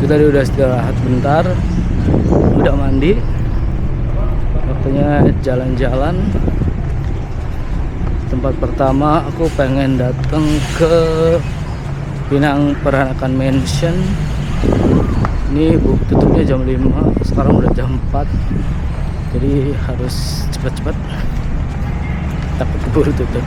tadi udah istirahat bentar, udah mandi, waktunya jalan-jalan. Tempat pertama aku pengen datang ke Pinang Peranakan Mansion. Ini tutupnya jam 5, sekarang udah jam 4, jadi harus cepat-cepat, takut keburu tutup.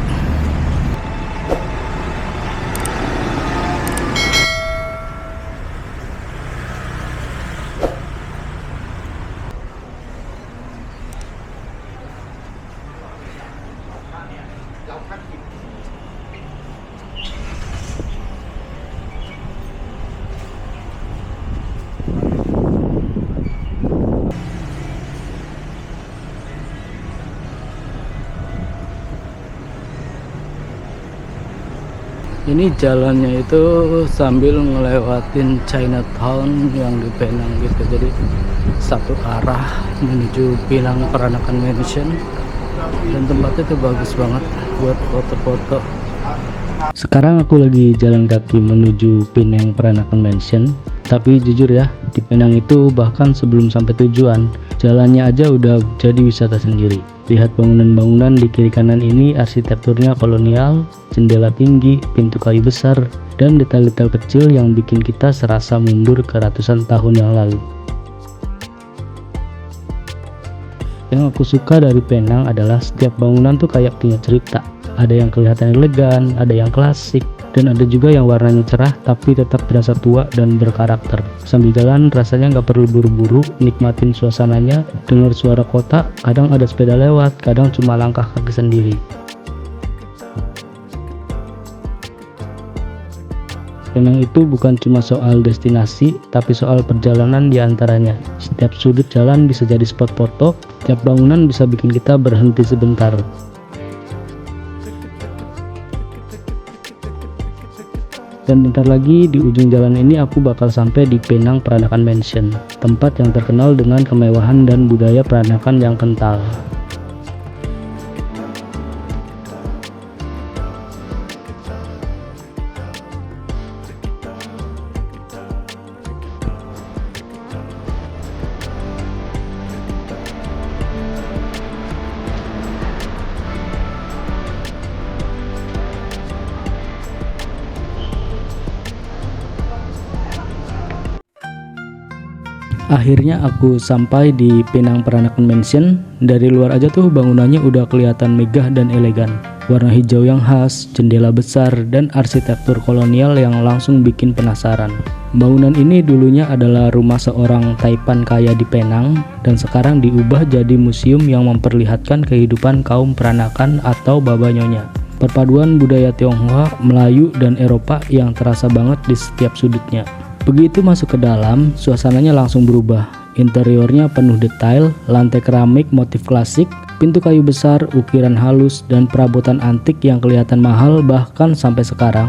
Ini jalannya itu sambil ngelewatin Chinatown yang di Penang gitu, jadi satu arah menuju Pinang Peranakan Mansion, dan tempatnya tuh bagus banget buat foto-foto. Sekarang aku lagi jalan kaki menuju Pinang Peranakan Mansion, tapi jujur ya, di Penang itu bahkan sebelum sampai tujuan, jalannya aja udah jadi wisata sendiri. Lihat bangunan-bangunan di kiri kanan ini, arsitekturnya kolonial, jendela tinggi, pintu kayu besar, dan detail-detail kecil yang bikin kita serasa mundur ke ratusan tahun yang lalu. Yang aku suka dari Penang adalah setiap bangunan tuh kayak punya cerita. Ada yang kelihatan elegan, ada yang klasik, dan ada juga yang warnanya cerah tapi tetap berasa tua dan berkarakter. Sambil jalan rasanya nggak perlu buru-buru, nikmatin suasananya, dengar suara kota, kadang ada sepeda lewat, kadang cuma langkah kaki sendiri. Penang itu bukan cuma soal destinasi, tapi soal perjalanan di antaranya. Setiap sudut jalan bisa jadi spot foto, setiap bangunan bisa bikin kita berhenti sebentar. Dan bentar lagi di ujung jalan ini aku bakal sampai di Pinang Peranakan Mansion, tempat yang terkenal dengan kemewahan dan budaya peranakan yang kental. Akhirnya aku sampai di Pinang Peranakan Mansion. Dari luar aja tuh bangunannya udah kelihatan megah dan elegan. Warna hijau yang khas, jendela besar, dan arsitektur kolonial yang langsung bikin penasaran. Bangunan ini dulunya adalah rumah seorang Taipan kaya di Penang, dan sekarang diubah jadi museum yang memperlihatkan kehidupan kaum peranakan atau babanyonya. Perpaduan budaya Tionghoa, Melayu, dan Eropa yang terasa banget di setiap sudutnya. Begitu masuk ke dalam, suasananya langsung berubah. Interiornya penuh detail, lantai keramik motif klasik, pintu kayu besar, ukiran halus, dan perabotan antik yang kelihatan mahal bahkan sampai sekarang.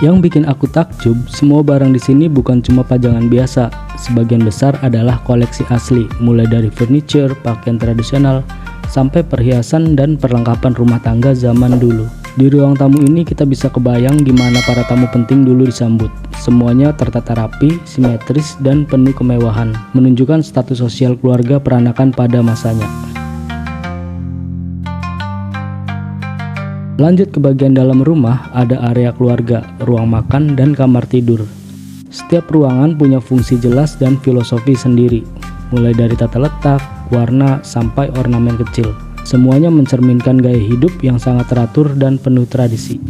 Yang bikin aku takjub, semua barang di sini bukan cuma pajangan biasa. Sebagian besar adalah koleksi asli, mulai dari furniture, pakaian tradisional, sampai perhiasan dan perlengkapan rumah tangga zaman dulu. Di ruang tamu ini kita bisa kebayang gimana para tamu penting dulu disambut. Semuanya tertata rapi, simetris, dan penuh kemewahan, menunjukkan status sosial keluarga peranakan pada masanya. Lanjut ke bagian dalam rumah, ada area keluarga, ruang makan, dan kamar tidur. Setiap ruangan punya fungsi jelas dan filosofi sendiri, mulai dari tata letak, warna, sampai ornamen kecil. Semuanya mencerminkan gaya hidup yang sangat teratur dan penuh tradisi.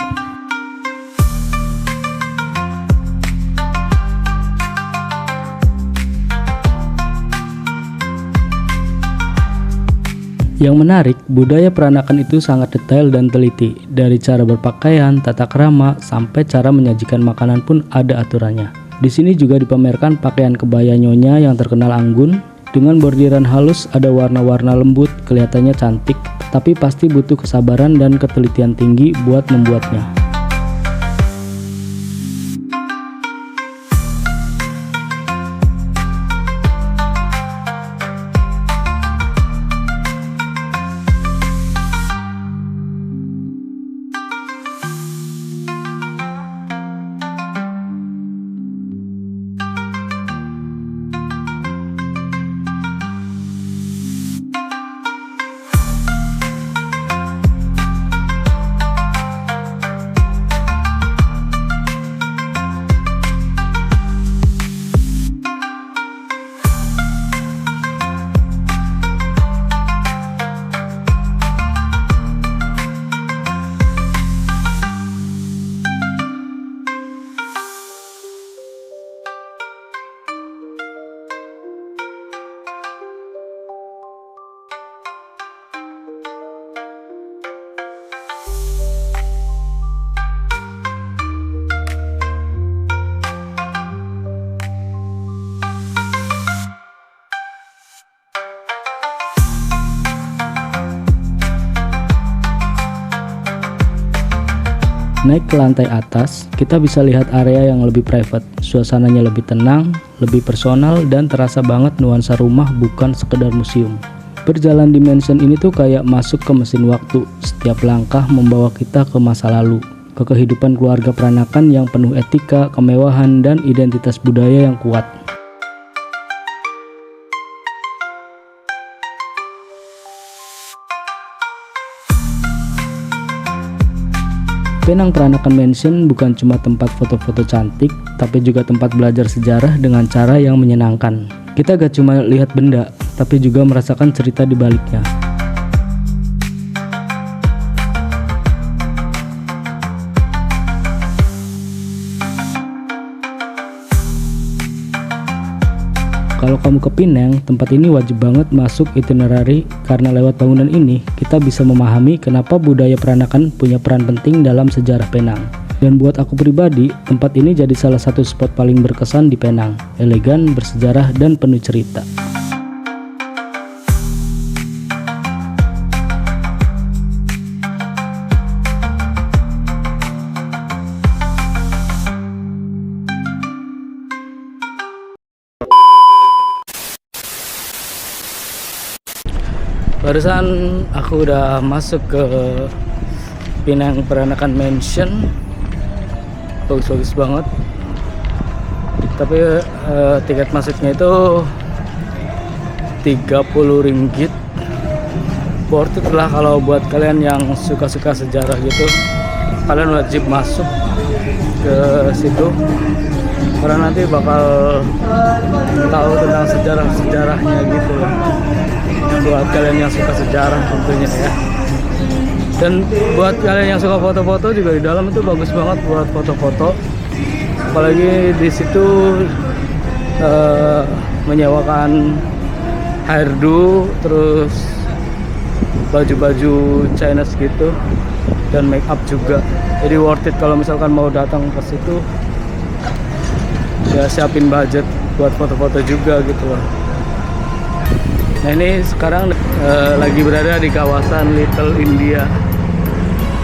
Yang menarik, budaya peranakan itu sangat detail dan teliti. Dari cara berpakaian, tata krama, sampai cara menyajikan makanan pun ada aturannya. Di sini juga dipamerkan pakaian kebaya nyonya yang terkenal anggun. Dengan bordiran halus, ada warna-warna lembut, kelihatannya cantik, tapi pasti butuh kesabaran dan ketelitian tinggi buat membuatnya. Naik ke lantai atas, kita bisa lihat area yang lebih private. Suasananya lebih tenang, lebih personal, dan terasa banget nuansa rumah bukan sekedar museum. Berjalan di mansion ini tuh kayak masuk ke mesin waktu. Setiap langkah membawa kita ke masa lalu, ke kehidupan keluarga peranakan yang penuh etika, kemewahan, dan identitas budaya yang kuat. Penang Peranakan Mansion bukan cuma tempat foto-foto cantik, tapi juga tempat belajar sejarah dengan cara yang menyenangkan. Kita gak cuma lihat benda, tapi juga merasakan cerita di baliknya. Kalau kamu ke Pinang, tempat ini wajib banget masuk itinerary karena lewat bangunan ini kita bisa memahami kenapa budaya peranakan punya peran penting dalam sejarah Penang. Dan buat aku pribadi, tempat ini jadi salah satu spot paling berkesan di Penang. Elegan, bersejarah, dan penuh cerita. Barusan aku udah masuk ke Pinang Peranakan Mansion. Bagus-bagus banget. Tapi tiket masuknya itu 30 ringgit. Worth it lah kalau buat kalian yang suka-suka sejarah gitu. Kalian wajib masuk ke situ karena nanti bakal tahu tentang sejarah-sejarahnya gitu lah. Buat kalian yang suka sejarah tentunya ya. Dan buat kalian yang suka foto-foto juga di dalam itu bagus banget buat foto-foto. Apalagi di situ menyewakan hairdo, terus baju-baju Chinese gitu, dan make up juga. Jadi worth it kalau misalkan mau datang ke situ. Ya siapin budget buat foto-foto juga gitu loh. Nah ini sekarang lagi berada di kawasan Little India.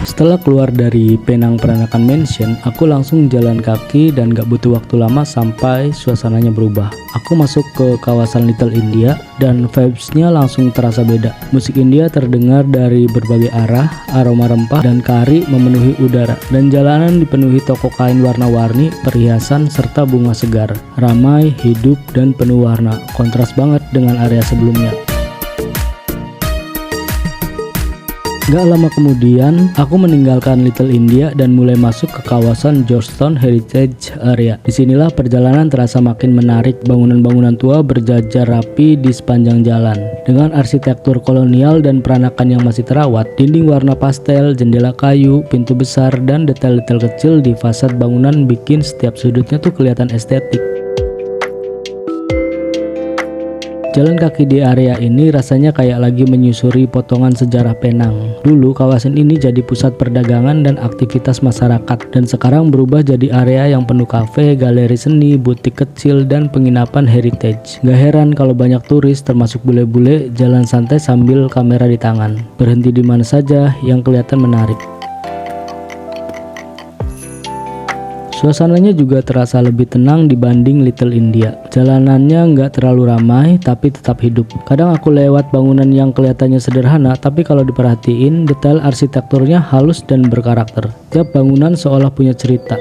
Setelah keluar dari Penang Peranakan Mansion, aku langsung jalan kaki dan gak butuh waktu lama sampai suasananya berubah. Aku masuk ke kawasan Little India dan vibes-nya langsung terasa beda. Musik India terdengar dari berbagai arah, aroma rempah dan kari memenuhi udara. Dan jalanan dipenuhi toko kain warna-warni, perhiasan, serta bunga segar. Ramai, hidup, dan penuh warna. Kontras banget dengan area sebelumnya. Gak lama kemudian, aku meninggalkan Little India dan mulai masuk ke kawasan Georgetown Heritage Area. Disinilah perjalanan terasa makin menarik. Bangunan-bangunan tua berjajar rapi di sepanjang jalan. Dengan arsitektur kolonial dan peranakan yang masih terawat, dinding warna pastel, jendela kayu, pintu besar, dan detail-detail kecil di fasad bangunan bikin setiap sudutnya tuh kelihatan estetik. Jalan kaki di area ini rasanya kayak lagi menyusuri potongan sejarah Penang. Dulu kawasan ini jadi pusat perdagangan dan aktivitas masyarakat, dan sekarang berubah jadi area yang penuh kafe, galeri seni, butik kecil, dan penginapan heritage. Gak heran kalau banyak turis termasuk bule-bule jalan santai sambil kamera di tangan, berhenti di mana saja yang kelihatan menarik. Suasananya juga terasa lebih tenang dibanding Little India. Jalanannya nggak terlalu ramai, tapi tetap hidup. Kadang aku lewat bangunan yang kelihatannya sederhana, tapi kalau diperhatiin, detail arsitekturnya halus dan berkarakter. Tiap bangunan seolah punya cerita.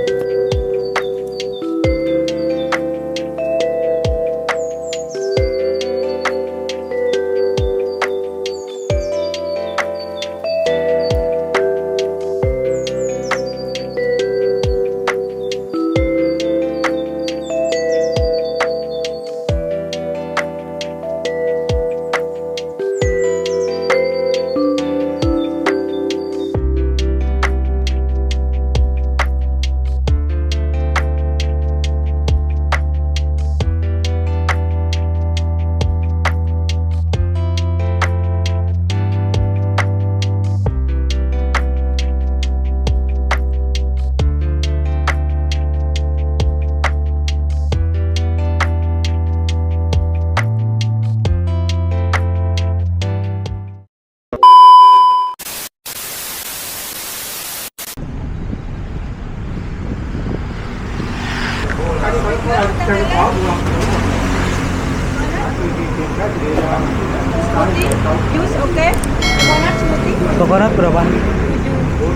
Smoothie, jus, oke. Coconut smoothie. Coconut berapa?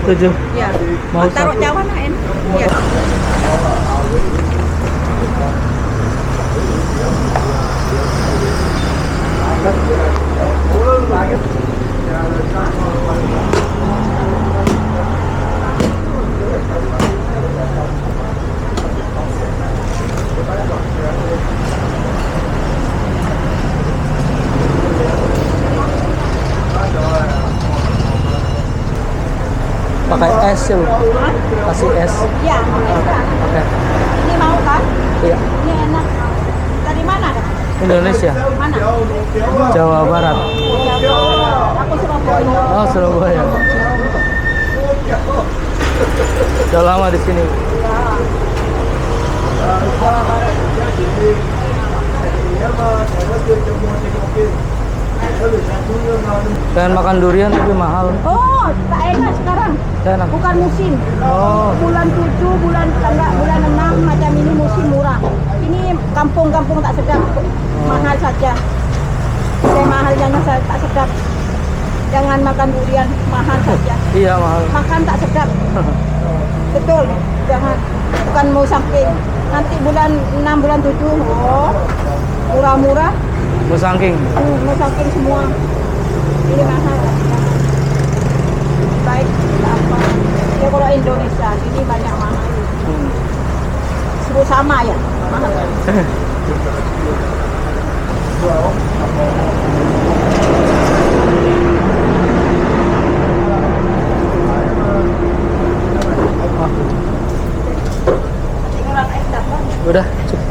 7. Ya. Mau Taruh satu. cawan enak. Ya. Pakai es ya, Bu? Kasih es. Ya. Oke. Ini mau kan? Iya. Ini enak. Dari mana? Kak? Indonesia. Mana? Jawa Barat. Aku Surabaya. Oh, Surabaya. Udah lama di sini. Pengen makan durian tapi mahal. Oh, tak enak sekarang. Enak. Bukan musim. Oh. Bulan 7, bulan 6 macam ini musim murah. Ini kampung-kampung tak sedap. Mahal saja. Mahal jangan tak sedap. Jangan makan durian, mahal saja. Iya, mahal. Makan tak sedap. Betul. Jangan. Bukan mau saking. Nanti bulan 6, bulan 7. Oh. Murah-murah. Musangking. Mau saking semua. Ini mahal. Baik, tak apa. Ya kalau Indonesia ini banyak mahal. Semua sama ya, mahal. Udah, cukup.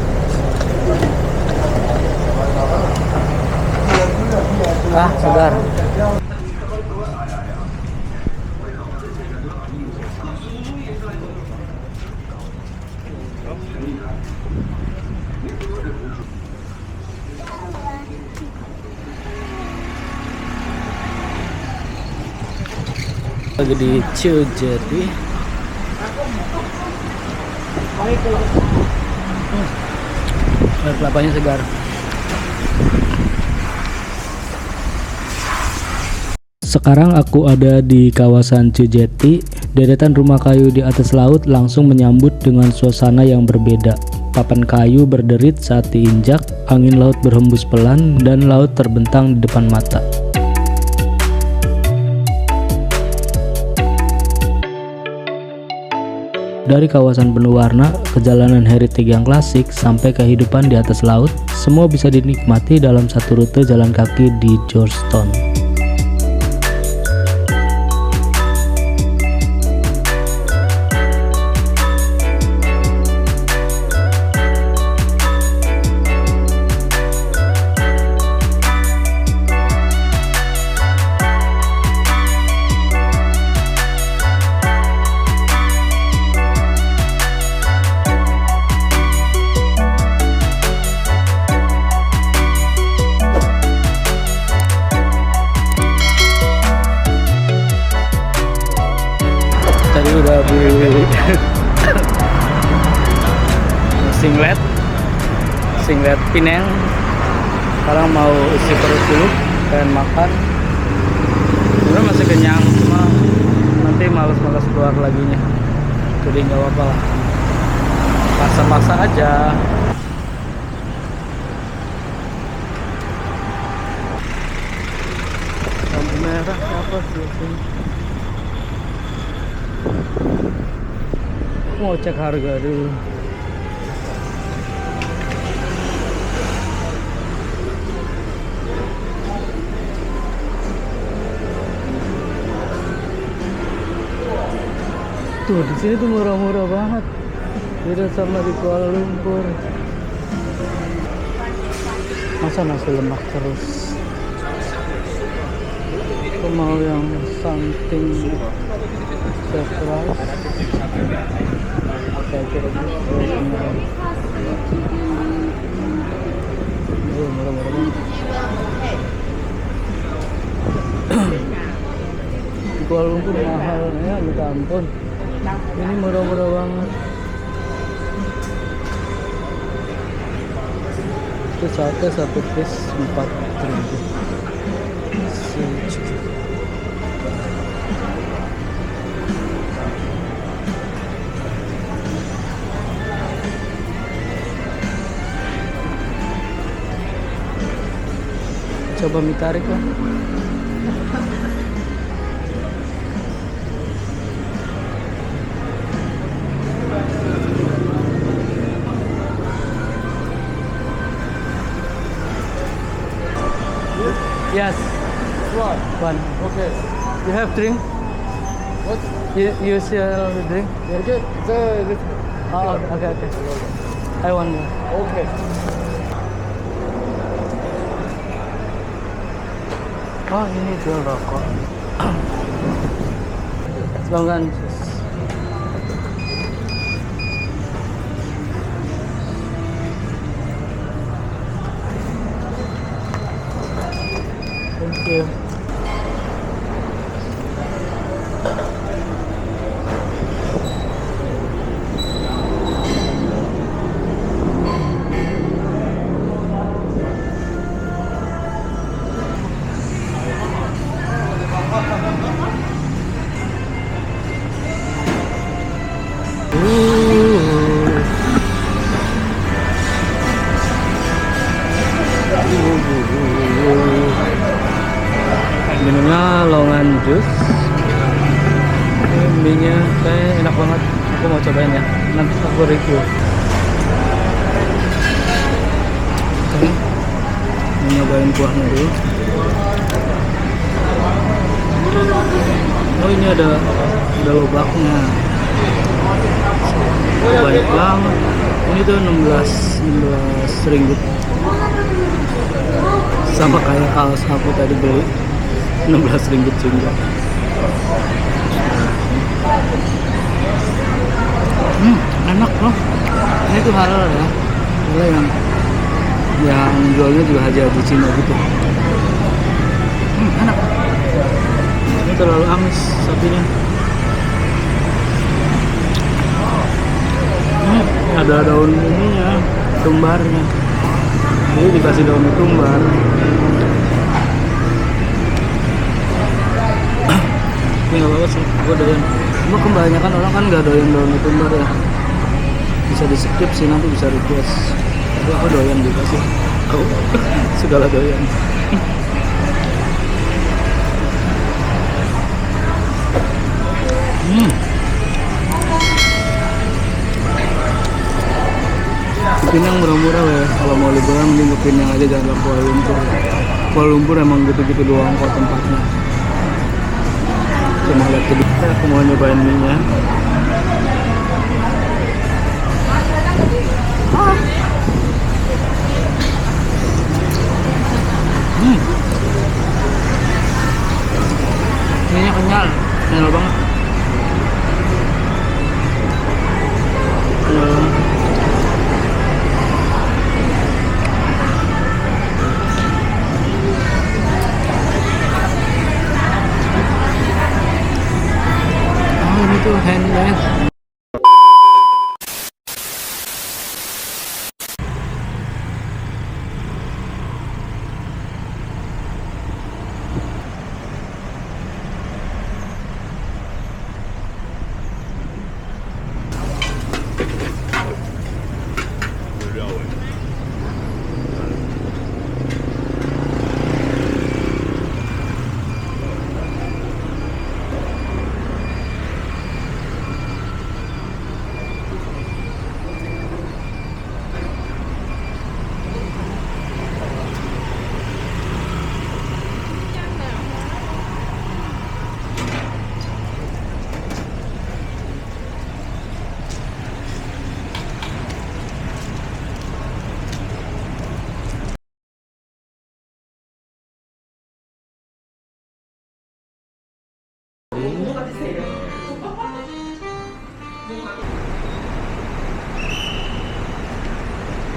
Segar. Lagi di Ciujati. Air kelapanya segar. Sekarang aku ada di kawasan Ciujati. Deretan rumah kayu di atas laut langsung menyambut dengan suasana yang berbeda. Papan kayu berderit saat diinjak, angin laut berhembus pelan, dan laut terbentang di depan mata. Dari kawasan penuh warna, perjalanan heritage yang klasik, sampai kehidupan di atas laut, semua bisa dinikmati dalam satu rute jalan kaki di Georgetown. Tadi udah beli singlet Pineng. Sekarang mau isi perut dulu, pengen makan. Sebenarnya masih kenyang, cuma nanti males-males keluar laginya. Jadi nggak apa-apa lah, paksa-paksa aja. Lampu merah apa sih? Mau cek harga dulu. Tuh di sini tuh murah-murah banget. Beda sama di Kuala Lumpur. Masa nasi lemak terus? Aku mau yang something surprise. Murah-murah banget. Di Kuala Lumpur mahal ya, minta ampun. Ini murah-murah banget. Itu sate satu piece 4.000. Coba mie tarik lah. Yes, one. Okay. You have drink? What? You sell drink? Okay. Oh, okay. I want more. Okay. Oh, ini jual rokok. Selangkan. Thank you. Minumnya longan jus. Mie-nya kayak enak banget. Aku mau cobain ya. Nanti aku review. Oke. Mau nyobain kuahnya dulu. Oh, ini ada lobaknya. Banyak banget. Ini tuh 16 ringgit. Sama kayak kaos aku tadi beli 16 ringgit juga. Enak loh. Ini tuh halal ya. Halal yang jualnya juga haji-haji Cina gitu. Enak. Ini terlalu amis sapinya. Ada daun ininya, tumbarnya. Jadi dikasih daun tumbar. Ini nggak apa-apa sih, gue doyan. Cuma kebanyakan orang kan nggak doyan daun tumbar ya. Bisa di skip sih, nanti bisa request. Tapi aku doyan juga sih. Aku segala doyan. Pinang murah-murah ya. Kalau mau liburan mending ke Pinang aja, jangan ke Kuala Lumpur. Kuala Lumpur emang gitu-gitu doang kok tempatnya. Cuma lihat ke dia, aku mau nyobain mie-nya. Mie-nya kenyal banget. Ini tuh handmade.